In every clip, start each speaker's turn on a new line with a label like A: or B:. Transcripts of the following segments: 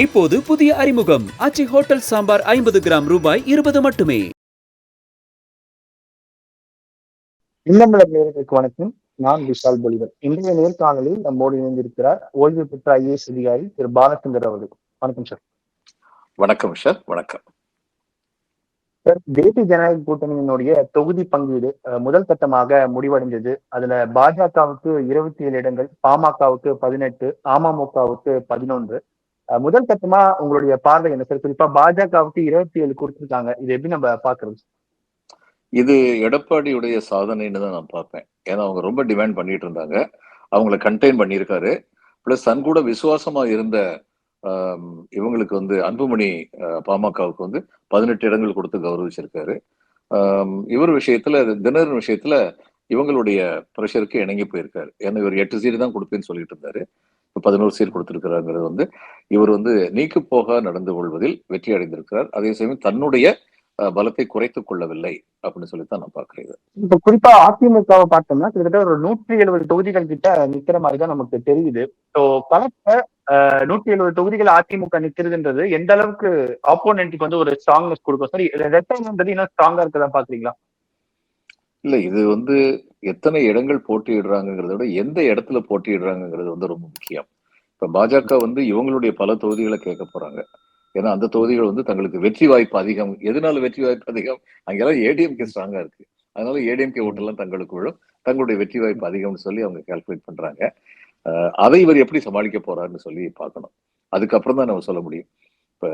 A: இப்போது புதிய அறிமுகம் ஆச்சி ஹோட்டல் சாம்பார் 50 கிராம் ரூபாய் 20 மட்டுமே.
B: இன்னமலர் நேயர்களுக்கு வணக்கம். நான் விஷால் பொலிவர். இன்றைய நேர்காணலில் நம்மோடு இணைந்திருக்கிறார் ஓய்வு பெற்ற ஐஏஎஸ் அதிகாரி திரு பாலச்சந்தர் அவர்கள். வணக்கம் சார்.
C: வணக்கம் சார். வணக்கம்
B: சார். தேசிய ஜனநாயக கூட்டணியினுடைய தொகுதி பங்கீடு முதல் கட்டமாக முடிவடைந்தது. அதுல பாஜகவுக்கு 27 இடங்கள், பாமகவுக்கு 18, அமமுகவுக்கு 11. முதல் கட்டமா உங்களுடைய பார்வை என்ன சார்? குறிப்பா பாஜகவுக்கு 27 கொடுத்திருக்காங்க. இது எப்படி நம்ம பாக்குறது?
C: இது எடப்பாடியுடைய சாதனைன்னு தான் நான் பார்ப்பேன். ஏன்னா அவங்க ரொம்ப டிமாண்ட் பண்ணிட்டு இருந்தாங்க. அவங்கள கண்டெயின் பண்ணியிருக்காரு. பிளஸ் தன் கூட விசுவாசமா இருந்த இவங்களுக்கு வந்து அன்புமணி பாமகவுக்கு வந்து 18 இடங்கள் கொடுத்து கௌரவிச்சிருக்காரு. இவர் விஷயத்துல தினகரன் விஷயத்துல இவங்களுடைய ப்ரெஷருக்கு இணங்கி போயிருக்காரு. ஏன்னா இவர் 8 சீட் தான் கொடுப்பேன்னு சொல்லிட்டு இருந்தாரு. 11 சீட் கொடுத்திருக்கிறாங்கிறது வந்து இவர் வந்து நீக்கு போக நடந்து கொள்வதில் வெற்றி அடைந்திருக்கிறார். அதே சமயம் தன்னுடைய பலத்தை குறைத்துக் கொள்ளவில்லை அப்படின்னு சொல்லித்தான் நான் பாக்குறேன்.
B: இப்ப குறிப்பா அதிமுகவை பார்த்தோம்னா கிட்டத்தட்ட ஒரு 170 தொகுதிகள் கிட்ட நிக்கிற மாதிரிதான் நமக்கு தெரியுது. கலக்க 170 தொகுதிகள் அதிமுக நிக்கிறதுன்றது எந்த அளவுக்கு ஆப்போனன்ட்டுக்கு வந்து ஒரு ஸ்ட்ராங்னஸ் கொடுக்கும்? சரி, ரெட்டன்றது இன்னும் ஸ்ட்ராங்கா இருக்கதா பாக்குறீங்களா?
C: இல்ல, இது வந்து எத்தனை இடங்கள் போட்டியிடுறாங்கிறத விட எந்த இடத்துல போட்டியிடுறாங்கிறது வந்து ரொம்ப முக்கியம். இப்ப பாஜக வந்து இவங்களுடைய பல தொகுதிகளை கேட்க போறாங்க. ஏன்னா அந்த தொகுதிகள் வந்து தங்களுக்கு வெற்றி வாய்ப்பு அதிகம். எதனால வெற்றி வாய்ப்பு அதிகம்? அங்கெல்லாம் ஏடிஎம்கே ஸ்ட்ராங்கா இருக்கு. அதனால ஏடிஎம்கே ஓட்டெல்லாம் தங்களுக்கு விழும். தங்களுடைய வெற்றி வாய்ப்பு அதிகம்னு சொல்லி அவங்க கால்குலேட் பண்றாங்க. அதை இவர் எப்படி சமாளிக்க போறாருன்னு சொல்லி பார்க்கணும். அதுக்கப்புறம் தான் நம்ம சொல்ல முடியும். இப்ப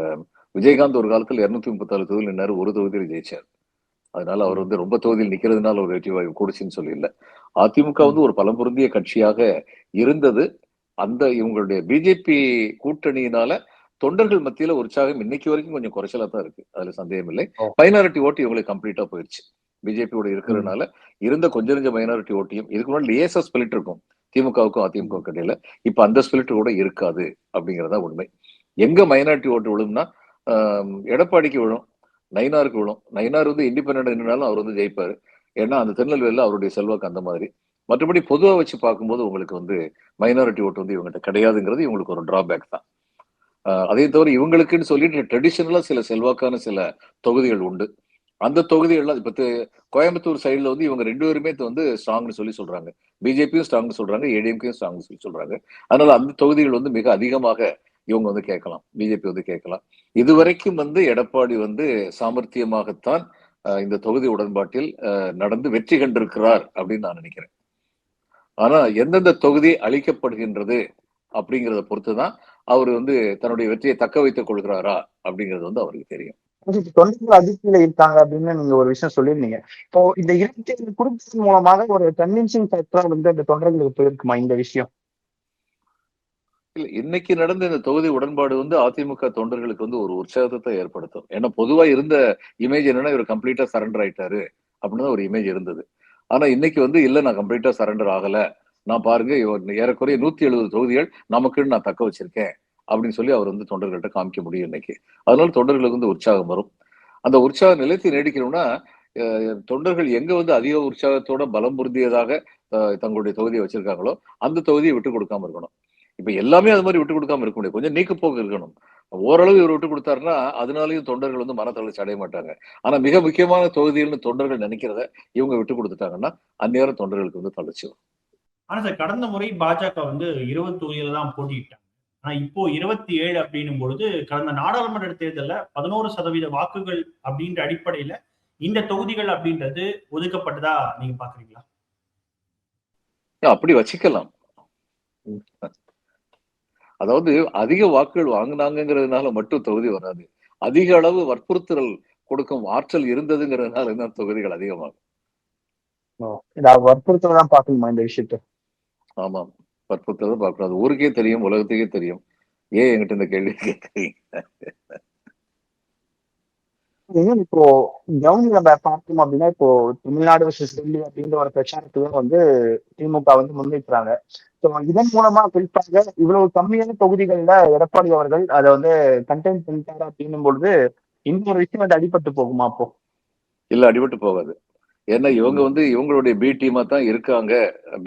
C: விஜயகாந்த் ஒரு காலத்துல 234 தொகுதியில் நின்னாரு, ஒரு தொகுதியில் ஜெயிச்சார். அதனால அவர் வந்து ரொம்ப தொகுதியில் நிக்கிறதுனால ஒரு வெற்றி வாய்ப்பு கூடுச்சுன்னு சொல்லி இல்ல. அதிமுக வந்து ஒரு பலம் பொருந்திய கட்சியாக இருந்தது. அந்த இவங்களுடைய பிஜேபி கூட்டணியினால தொண்டர்கள் மத்தியில உற்சாகம் இன்னைக்கு வரைக்கும் கொஞ்சம் குறைச்சலா தான் இருக்கு. அதுல சந்தேகம் இல்லை. மைனாரிட்டி ஓட்டு இவங்களுக்கு கம்ப்ளீட்டா போயிடுச்சு. பிஜேபியோட இருக்கிறதுனால இருந்த கொஞ்ச நெஞ்ச மைனாரிட்டி ஓட்டியும் இதுக்கு முன்னாடி லேசா ஸ்பிளிட் இருக்கும் திமுகவுக்கும் அதிமுக இடையில. இப்ப அந்த ஸ்பிளிட் கூட இருக்காது அப்படிங்கறதா உண்மை. எங்க மைனாரிட்டி ஓட்டு விழும்னா எடப்பாடிக்கு விழும், நயினாருக்கு விழும். நயினார் வந்து இண்டிபெண்டன்ட் நின்னாலும் அவர் வந்து ஜெயிப்பாரு. ஏன்னா அந்த திருநெல்வேலியில அவருடைய செல்வாக்கு அந்த மாதிரி. மற்றபடி பொதுவா வச்சு பார்க்கும்போது உங்களுக்கு வந்து மைனாரிட்டி ஓட்டு வந்து இவங்ககிட்ட கிடையாதுங்கிறது இவங்களுக்கு ஒரு டிராபேக் தான். அதே தவிர இவங்களுக்குன்னு சொல்லிட்டு ட்ரெடிஷனலா சில செல்வாக்கான சில தொகுதிகள் உண்டு. அந்த தொகுதிகள்லாம் இப்ப கோயம்புத்தூர் சைடுல வந்து இவங்க 2 பேருமே வந்து ஸ்ட்ராங்னு சொல்லி சொல்றாங்க. பிஜேபியும் ஸ்ட்ராங்னு சொல்றாங்க, ஏடிஎம்கேயும் ஸ்ட்ராங்னு சொல்லி சொல்றாங்க. அதனால அந்த தொகுதிகள் வந்து மிக அதிகமாக இவங்க வந்து கேட்கலாம், பிஜேபி வந்து கேட்கலாம். இதுவரைக்கும் வந்து எடப்பாடி வந்து சாமர்த்தியமாகத்தான் இந்த தொகுதி உடன்பாட்டில் நடந்து வெற்றி கண்டிருக்கிறார் அப்படின்னு நான் நினைக்கிறேன். ஆனா எந்தெந்த தொகுதி அளிக்கப்படுகின்றது அப்படிங்கிறத பொறுத்துதான் அவர் வந்து தன்னுடைய வெற்றியை தக்க வைத்துக் கொள்கிறாரா அப்படிங்கிறது வந்து அவருக்கு தெரியும்.
B: தொண்டர்கள் அதிர்ச்சியில இருக்காங்க அப்படின்னு நீங்க ஒரு விஷயம் சொல்லியிருந்தீங்க. இப்போ இந்த 27 குடும்பத்தின் மூலமாக ஒரு கன்வின்சிங் ஃபேக்டரா வந்து அந்த தொண்டர்களுக்கு போயிருக்குமா இந்த விஷயம்?
C: இல்ல, இன்னைக்கு நடந்த இந்த தொகுதி உடன்பாடு வந்து அதிமுக தொண்டர்களுக்கு வந்து ஒரு உற்சாகத்தை ஏற்படுத்தும். ஏன்னா பொதுவா இருந்த இமேஜ் என்னன்னா இவர் கம்ப்ளீட்டா சரண்டர் ஆயிட்டாரு அப்படின்னு ஒரு இமேஜ் இருந்தது. ஆனா இன்னைக்கு வந்து இல்ல, நான் கம்ப்ளீட்டா சரண்டர் ஆகல, நான் பாருங்க ஏறக்குறைய 170 தொகுதிகள் நமக்குன்னு நான் தக்க வச்சிருக்கேன் அப்படின்னு சொல்லி அவர் வந்து தொண்டர்கள்ட்ட காமிக்க முடியும் இன்னைக்கு. அதனால தொண்டர்களுக்கு வந்து உற்சாகம் வரும். அந்த உற்சாக நிலைத்து நீடிக்கணும்னா தொண்டர்கள் எங்க வந்து அதிக உற்சாகத்தோட பலம் பொருந்தியதாக தங்களுடைய தொகுதியை வச்சிருக்காங்களோ அந்த தொகுதியை விட்டு கொடுக்காம இருக்கணும். இப்ப எல்லாமே அது மாதிரி விட்டு கொடுக்காம இருக்க முடியும். கொஞ்சம் நீக்குப்போக்கு இருக்கணும். ஓரளவு இவர் விட்டு கொடுத்தாருன்னா அதனாலயும் தொண்டர்கள் வந்து மனத்தளர்ச்சி அடைய மாட்டாங்க. ஆனா மிக முக்கியமான தொகுதிகள்னு தொண்டர்கள் நினைக்கிறத இவங்க விட்டு கொடுத்துட்டாங்கன்னா அந்நேரம் தொண்டர்களுக்கு வந்து தளர்ச்சி வரும்.
D: ஆனா சார், கடந்த முறை பாஜக வந்து 20 தொகுதியில தான் போட்டியிட்டாங்க. ஆனா இப்போ 27 அப்படின்னும் பொழுது கடந்த நாடாளுமன்ற தேர்தல்ல 11% வாக்குகள் அப்படின்ற அடிப்படையில இந்த தொகுதிகள் அப்படின்றது ஒதுக்கப்பட்டதா நீங்க பாக்குறீங்களா?
C: அப்படி வச்சுக்கலாம். அதாவது அதிக வாக்குகள் வாங்கினாங்கிறதுனால மட்டும் தொகுதி வராது. அதிக அளவு வற்புறுத்தல் கொடுக்கும் ஆற்றல் இருந்ததுங்கிறதுனால என்ன தொகுதிகள் அதிகமாகும்.
B: வற்புறுத்தல் தான் பாக்கணுமா இந்த விஷயத்த?
C: ஆமாம், வற்புறுத்தல் தான் பார்க்கணும். அது ஊருக்கே தெரியும், உலகத்துக்கே தெரியும். ஏன் என்கிட்ட இந்த கேள்வி கேட்குறீங்க?
B: இப்போ கவர்மெண்ட் நம்ம பார்த்தோம் அப்படின்னா இப்போ தமிழ்நாடு வர்சஸ் டெல்லி அப்படின்ற ஒரு பிரச்சாரத்தையும் வந்து திமுக வந்து முன்வைக்கிறாங்க. இதன் மூலமா குறிப்பாக இவ்வளவு கம்மியான தொகுதிகள்ல எடப்பாடி அவர்கள் அதை வந்து கண்டெயின் பண்ணிட்டாரு அப்படின்னும் பொழுது இந்த ஒரு விஷயம் வந்து அடிபட்டு போகுமா அப்போ?
C: இல்ல, அடிபட்டு போகாது. ஏன்னா இவங்க வந்து இவங்களுடைய பி டீமா தான் இருக்காங்க.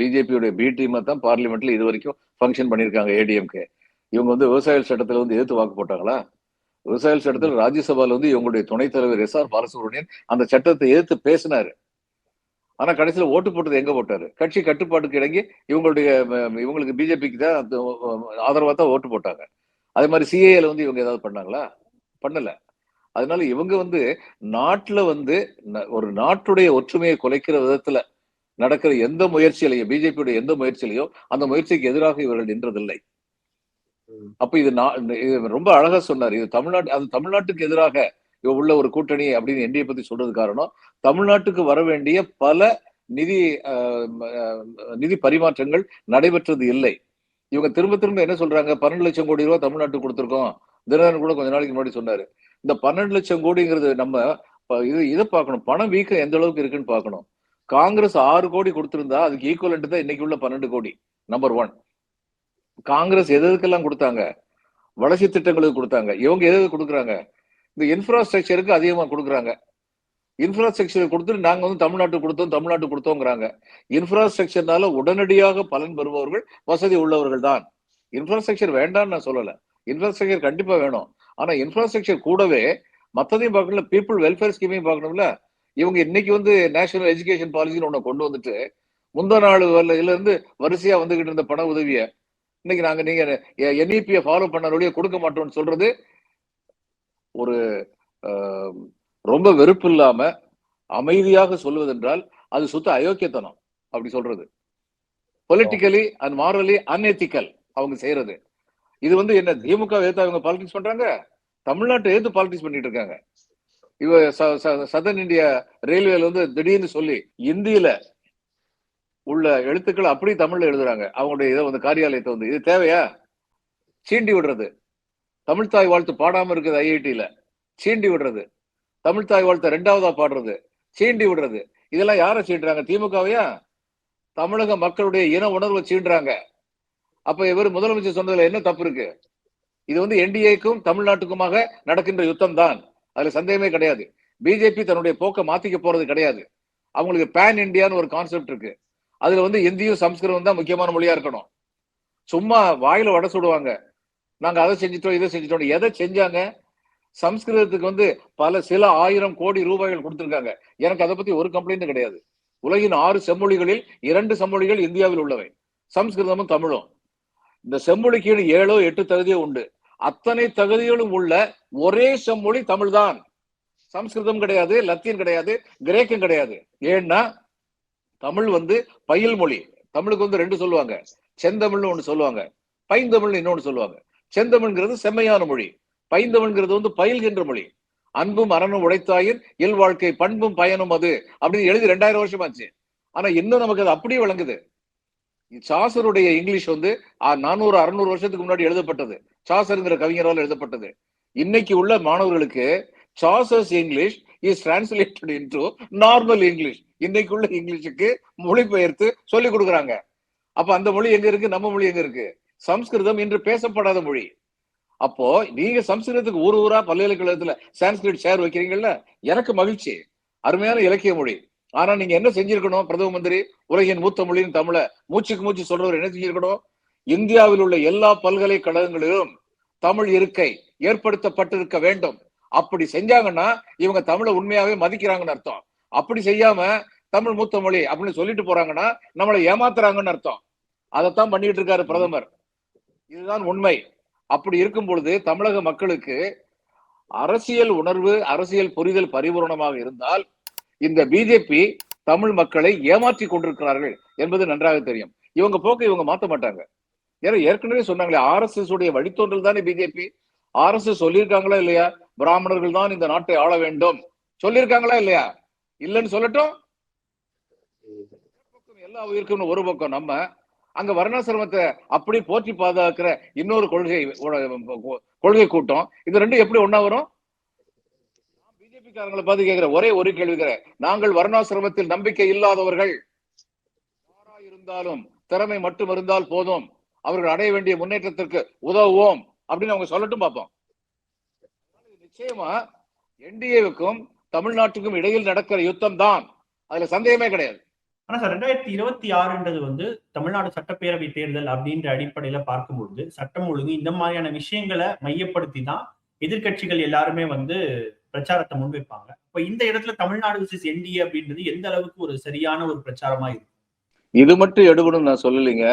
C: பிஜேபியோட பி டீமா தான் பார்லிமெண்ட்ல இது வரைக்கும் ஃபங்க்ஷன் பண்ணியிருக்காங்க ஏடிஎம்கே. இவங்க வந்து விவசாயிகள் சட்டத்துல வந்து எதிர்த்து வாக்கு போட்டாங்களா? விவசாயிகள் சட்டத்தில் ராஜ்யசபால வந்து இவங்களுடைய துணைத் தலைவர் எஸ்.ஆர். பாலசுப்ரமணியன் அந்த சட்டத்தை எதிர்த்து பேசினாரு. ஆனா கடைசியில ஓட்டு போட்டது எங்க போட்டாரு? கட்சி கட்டுப்பாட்டுக்கு இறங்கி இவங்களுக்கு பிஜேபிக்கு தான் ஆதரவா தான் ஓட்டு போட்டாங்க. அதே மாதிரி சிஏல வந்து இவங்க ஏதாவது பண்ணாங்களா? பண்ணல. அதனால இவங்க வந்து நாட்டுல வந்து ஒரு நாட்டுடைய ஒற்றுமையை குலைக்கிற விதத்துல நடக்கிற எந்த முயற்சியிலையும், பிஜேபியுடைய எந்த முயற்சியிலையும் அந்த முயற்சிக்கு எதிராக இவர்கள் நின்றதில்லை. அப்ப இது ரொம்ப அழகா சொன்னார். இது தமிழ்நாட்டுக்கு எதிராக உள்ள ஒரு கூட்டணி அப்படின்னு என்டிஏ பத்தி சொல்றது காரணம், தமிழ்நாட்டுக்கு வர வேண்டிய பல நிதி நிதி பரிமாற்றங்கள் நடைபெற்றது இல்லை. இவங்க திரும்ப திரும்ப என்ன சொல்றாங்க, 12 லட்சம் கோடி ரூபாய் தமிழ்நாட்டுக்கு கொடுத்திருக்கோம். தினகரன் கூட கொஞ்ச நாளைக்கு முன்னாடி சொன்னாரு. இந்த 12 லட்சம் கோடிங்கிறது நம்ம இதை பார்க்கணும், பணம் வீக்கம் எந்த அளவுக்கு இருக்குன்னு பார்க்கணும். காங்கிரஸ் 6 கோடி கொடுத்திருந்தா அதுக்கு ஈக்குவலண்ட் தான் இன்னைக்கு உள்ள 12 கோடி. நம்பர் 1. காங்கிரஸ் எதுக்கெல்லாம் கொடுத்தாங்க? வளர்ச்சி திட்டங்களுக்கு கொடுத்தாங்க. இவங்க எது கொடுக்குறாங்க? இந்த இன்ஃப்ராஸ்ட்ரக்சருக்கு அதிகமா கொடுக்குறாங்க. இன்ஃப்ராஸ்ட்ரக்சர் கொடுத்துட்டு நாங்க வந்து தமிழ்நாட்டு கொடுத்தோங்கிறாங்க. இன்ஃப்ராஸ்ட்ரக்சர்னால உடனடியாக பலன் பெறுபவர்கள் வசதி உள்ளவர்கள் தான். இன்ஃப்ராஸ்ட்ரக்சர் வேண்டாம்னு நான் சொல்லல. இன்ஃப்ராஸ்ட்ரக்சர் கண்டிப்பா வேணும். ஆனா இன்ஃப்ராஸ்ட்ரக்சர் கூடவே மத்ததையும் பார்க்கணும், பீப்புள் வெல்ஃபேர் ஸ்கீமையும் பார்க்கணும்ல. இவங்க இன்னைக்கு வந்து நேஷனல் எஜுகேஷன் பாலிசின்னு ஒண்ணு கொண்டு வந்துட்டு முந்தா நாள் இருந்து வரிசையா வந்துகிட்டு இருந்த பண உதவிய இன்னைக்கு நீங்க NEP ஃபாலோ பண்ண கொடுக்க மாட்டோம்னு சொல்றது ஒரு ரொம்ப வெறுப்பு இல்லாம அமைதியாக சொல்வதென்றால் அது சுத்த அயோக்கியத்தனம். அப்படி சொல்றது பொலிட்டிக்கலி அண்ட் மாரலி அன்எத்திக்கல் அவங்க செய்யறது. இது வந்து என்ன திமுக எதிர்த்து அவங்க பாலிடிக்ஸ் பண்றாங்க, தமிழ்நாட்டை எதிர்த்து பாலிடிக்ஸ் பண்ணிட்டு இருக்காங்க. இவ சதர்ன் இந்தியா ரயில்வேல வந்து திடீர்னு சொல்லி இந்தியில உள்ள எழுத்துக்கள் அப்படி தமிழ்ல எழுதுறாங்க. அவங்களுடைய இதை வந்து காரியாலயத்தை வந்து இது தேவையா? சீண்டி விடுறது. தமிழ்தாய் வாழ்த்து பாடாம இருக்குது IIT-ல, சீண்டி விடுறது. தமிழ்தாய் வாழ்த்தை 2வதா பாடுறது, சீண்டி விடுறது. இதெல்லாம் யாரை சீண்டுறாங்க? திமுகவையா? தமிழக மக்களுடைய இன உணர்வை சீண்டுறாங்க. அப்ப இவர் முதலமைச்சர் சொன்னதுல என்ன தப்பு இருக்கு? இது வந்து NDA-க்கும் தமிழ்நாட்டுக்குமாக நடக்கின்ற யுத்தம் தான், அதுல சந்தேகமே கிடையாது. பிஜேபி தன்னுடைய போக்கை மாத்திக்க போறது கிடையாது. அவங்களுக்கு பேன் இந்தியான்னு ஒரு கான்செப்ட் இருக்கு. அதுல வந்து இந்தியும் சம்ஸ்கிருதம் தான் முக்கியமான மொழியா இருக்கணும். சும்மா வாயில வடை சுடுவாங்க, நாங்க அதை செஞ்சிட்டோம் இதை செஞ்சிட்டோம். எதை செஞ்சாங்க? சம்ஸ்கிருதத்துக்கு வந்து சில 1000 கோடி ரூபாய்கள் கொடுத்திருக்காங்க. எனக்கு அதை பத்தி ஒரு கம்ப்ளைண்ட் கிடையாது. உலகின் 6 செம்மொழிகளில் 2 செம்மொழிகள் இந்தியாவில் உள்ளவை, சம்ஸ்கிருதமும் தமிழும். இந்த செம்மொழிக்கு 7 8 தகுதியோ உண்டு. அத்தனை தகுதிகளும் உள்ள ஒரே செம்மொழி தமிழ் தான். சம்ஸ்கிருதம் கிடையாது, லத்தீன் கிடையாது, கிரேக்கம் கிடையாது. ஏன்னா தமிழ் வந்து பயில் மொழி. தமிழுக்கு வந்து 2 சொல்லுவாங்க, செந்தமிழ்னு ஒண்ணு சொல்லுவாங்க, பைந்தமிழ்னு இன்னொன்னு சொல்லுவாங்க. செந்தமிழ்ங்கிறது செம்மையான மொழி, பைந்தமிழ்ங்கிறது வந்து பயில்கின்ற மொழி. அன்பும் அறனும் உடைத்தாயின் இல் வாழ்க்கை பண்பும் பயனும் அது அப்படின்னு எழுதி 2000 வருஷம் ஆச்சு. ஆனா இன்னும் நமக்கு அது அப்படியே வழங்குது. சாசருடைய இங்கிலீஷ் வந்து 400 600 வருஷத்துக்கு முன்னாடி எழுதப்பட்டது, சாசருங்கிற கவிஞரால் எழுதப்பட்டது. இன்னைக்கு உள்ள மாணவர்களுக்கு saucers English is translated into normal English. இன்னைக்கு உள்ள இங்கிலீஷுக்கு மொழிபெயர்த்து சொல்லி கொடுக்குறாங்க. அப்ப அந்த மொழி எங்க இருக்கு? நம்ம மொழி எங்க இருக்கு? சம்ஸ்கிருதம் இன்று பேசப்படாத மொழி. அப்போ நீங்க சம்ஸ்கிருதத்துக்கு ஊரா பல்கலைக்கழகத்துல சான்ஸ்கிரிட் சேர் வைக்கிறீங்கல்ல, எனக்கு மகிழ்ச்சி, அருமையான இலக்கிய மொழி. ஆனா நீங்க என்ன செஞ்சிருக்கணும்? பிரதம மந்திரி உலகின் மூத்த மொழியின் தமிழை மூச்சுக்கு மூச்சு சொல்றவர் என்ன செஞ்சிருக்கணும்? இந்தியாவில் உள்ள எல்லா பல்கலைக்கழகங்களிலும் தமிழ் இருக்கை ஏற்படுத்தப்பட்டிருக்க வேண்டும். அப்படி செஞ்சாங்கன்னா இவங்க தமிழை உண்மையாவே மதிக்கிறாங்கன்னு அர்த்தம். அப்படி செய்யாம தமிழ் மூத்த மொழி அப்படின்னு சொல்லிட்டு போறாங்கன்னா நம்மளை ஏமாத்துறாங்கன்னு அர்த்தம். அதைத்தான் பண்ணிட்டு இருக்காரு பிரதமர். இதுதான் உண்மை. அப்படி இருக்கும் பொழுது தமிழக மக்களுக்கு அரசியல் உணர்வு, அரசியல் புரிதல் பரிபூரணமாக இருந்தால் இந்த பிஜேபி தமிழ் மக்களை ஏமாற்றி கொண்டிருக்கிறார்கள் என்பது நன்றாக தெரியும். இவங்க போக்க இவங்க மாற்ற மாட்டாங்க. ஏன்னா ஏற்கனவே சொன்னாங்களே, RSS உடைய வழித்தோன்றல் தானே பிஜேபி. RSS சொல்லியிருக்காங்களா இல்லையா? பிராமணர்கள் தான் இந்த நாட்டை ஆள வேண்டும் சொல்லியிருக்காங்களா இல்லையா? இல்லைன்னு சொல்லட்டும். எல்லா உயிருக்கும் ஒரு பக்கம் நம்ம அங்க வர்ணாசிரமத்தை அப்படி போற்றி பாதுகாக்கிற இன்னொரு கொள்கை கூட்டம். இது ரெண்டும் எப்படி ஒன்னா வரும்? பிஜேபி காரங்களை பார்த்து கேட்கிற ஒரே ஒரு கேள்வி, நாங்கள் வர்ணாசிரமத்தில் நம்பிக்கை இல்லாதவர்கள், யாரா இருந்தாலும் திறமை மட்டும் இருந்தால் போதும், அவர்கள் அடைய வேண்டிய முன்னேற்றத்திற்கு உதவுவோம் அப்படின்னு அவங்க சொல்லட்டும் பார்ப்போம். நிச்சயமா NDA-வுக்கும் தமிழ்நாட்டுக்கும் இடையில் நடக்கிற யுத்தம் தான், அதுல சந்தேகமே கிடையாது.
D: ஆனா சார் 2026ன்றது வந்து தமிழ்நாடு சட்டப்பேரவை தேர்தல் அப்படின்ற அடிப்படையில பார்க்கும்பொழுது சட்டம் ஒழுங்கு இந்த மாதிரியான விஷயங்களை மையப்படுத்தி தான் எதிர்க்கட்சிகள் எல்லாருமே வந்து பிரச்சாரத்தை முன்வைப்பாங்க. இப்ப இந்த இடத்துல தமிழ்நாடு விசஸ் என்டிஏ அப்படின்றது எந்த அளவுக்கு ஒரு சரியான ஒரு பிரச்சாரமா இருக்கும்?
C: இது மட்டும் எடுக்கணும்னு நான் சொல்லலைங்க.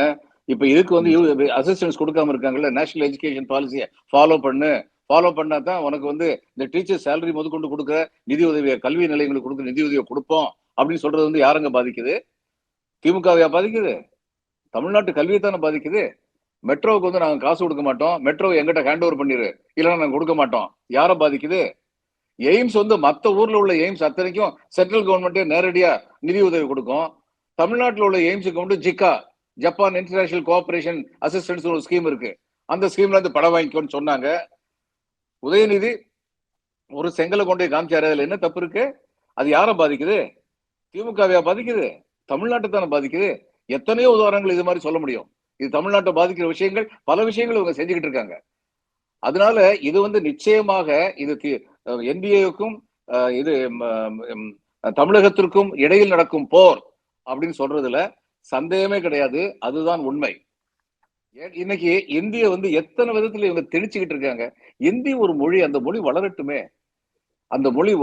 C: இப்ப இதுக்கு வந்து அசிஸ்டன்ஸ் கொடுக்காம இருக்காங்கல்ல, நேஷனல் எஜுகேஷன் பாலிசியை ஃபாலோ பண்ணா தான் உனக்கு வந்து இந்த டீச்சர் சேலரி முதற்கொண்டு கொடுக்குற நிதி உதவியை, கல்வி நிலையங்களுக்கு கொடுக்குற நிதி உதவியை கொடுப்போம் அப்படின்னு சொல்றது வந்து யாருங்க பாதிக்குது? திமுகவையா பாதிக்குது? தமிழ்நாட்டு கல்வியை தானே பாதிக்குது. மெட்ரோவுக்கு வந்து நாங்க காசு கொடுக்க மாட்டோம், மெட்ரோ எங்கிட்ட ஹேண்ட் ஓவர் பண்ணிரு, இல்லைன்னா நாங்க கொடுக்க மாட்டோம். யாரை பாதிக்குது? எய்ம்ஸ் வந்து மற்ற ஊர்ல உள்ள எய்ம்ஸ் அத்தனைக்கும் சென்ட்ரல் கவர்மெண்டே நேரடியா நிதி உதவி கொடுக்கும். தமிழ்நாட்டில் உள்ள எய்ம்ஸுக்கு வந்து JICA, Japan international cooperation assistance ஒரு ஸ்கீம் இருக்கு. அந்த ஸ்கீம்ல இருந்து படம் வாங்கிக்கோன்னு சொன்னாங்க. உதயநிதி ஒரு செங்கலை கொண்டு காமிச்சாரு, அதுல என்ன தப்பு இருக்கு? அது யாரை பாதிக்குது? திமுகவையா பாதிக்குது? தமிழ்நாட்டை தானே பாதிக்குது. எத்தனையோ உதாரணங்கள் இது மாதிரி சொல்ல முடியும். இது தமிழ்நாட்டை பாதிக்கிற விஷயங்கள், பல விஷயங்கள் இவங்க செஞ்சுக்கிட்டு இருக்காங்க. அதனால இது வந்து நிச்சயமாக இது என்டிஏவுக்கும் இது தமிழகத்திற்கும் இடையில் நடக்கும் போர் அப்படின்னு சொல்றதுல சந்தேகமே கிடையாது. அதுதான் உண்மை. இன்னைக்கு இந்திய வந்து எத்தனை விதத்துல இவங்க திணிச்சுக்கிட்டு இருக்காங்க. இந்தி ஒரு மொழி, அந்த மொழி வளரட்டுமே. அந்த மொழி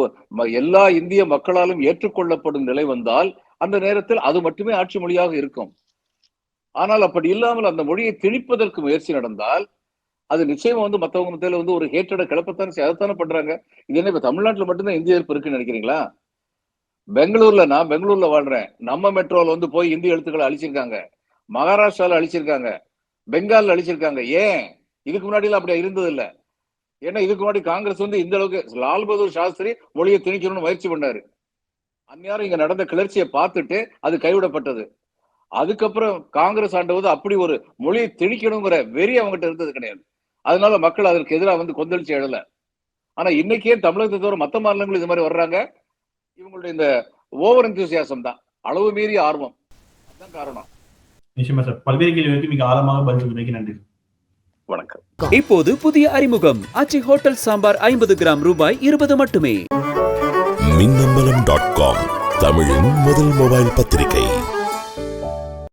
C: எல்லா இந்திய மக்களாலும் ஏற்றுக்கொள்ளப்படும் நிலை வந்தால் அந்த நேரத்தில் அது மட்டுமே ஆட்சி மொழியாக இருக்கும். ஆனால் அப்படி இல்லாமல் அந்த மொழியை திணிப்பதற்கு முயற்சி நடந்தால் அது நிச்சயமா வந்து மற்றவங்க மத்தியில வந்து ஒரு ஹேட்டட கிளப்பத்தானே அதைத்தானே பண்றாங்க. இது என்ன இப்ப தமிழ்நாட்டுல மட்டும்தான் இந்திய எதிர்ப்பு இருக்குன்னு நினைக்கிறீங்களா? நான் பெங்களூர்ல வாழ்றேன். நம்ம மெட்ரோல வந்து போய் இந்தி எழுத்துக்களை அழிச்சிருக்காங்க, மகாராஷ்டிரால அழிச்சிருக்காங்க, பெங்கால்ல அழிச்சிருக்காங்க. ஏன்? இதுக்கு முன்னாடி எல்லாம் அப்படியே இருந்தது இல்ல. ஏன்னா இதுக்கு முன்னாடி காங்கிரஸ் வந்து இந்த அளவுக்கு, லால் பகதூர் சாஸ்திரி மொழியை திணிக்கணும்னு முயற்சி பண்ணாரு. அந்நேரம் இங்க நடந்த கிளர்ச்சியை பார்த்துட்டு அது கைவிடப்பட்டது. அதுக்கப்புறம் காங்கிரஸ் ஆண்டவது அப்படி ஒரு மொழியை திணிக்கணுங்கிற வெறி அவங்ககிட்ட இருந்தது கிடையாது. அதனால மக்கள் அதற்கு எதிராக வந்து கொந்தளிச்சு எழல. ஆனா இன்னைக்கே தமிழகத்தை தவிர மற்ற மாநிலங்கள் இது மாதிரி வர்றாங்க. இவங்களுடைய இந்த ஓவர் எந்தூசியாசம் தான், அளவு மீறிய ஆர்வம், அதுதான் காரணம்.
D: நிச்சயமா சார். பல்வேறு கேள்விகளுக்கு மிக ஆழமாக பதில் சொல்வதற்கு நன்றி.
C: வணக்கம்.
A: இப்போது புதிய அறிமுகம் ஆச்சி ஹோட்டல் சாம்பார் 50 கிராம் ரூபாய் 20 மட்டுமே.
E: மின்னம்பலம்.com தமிழின் முதல் மொபைல் பத்திரிகை.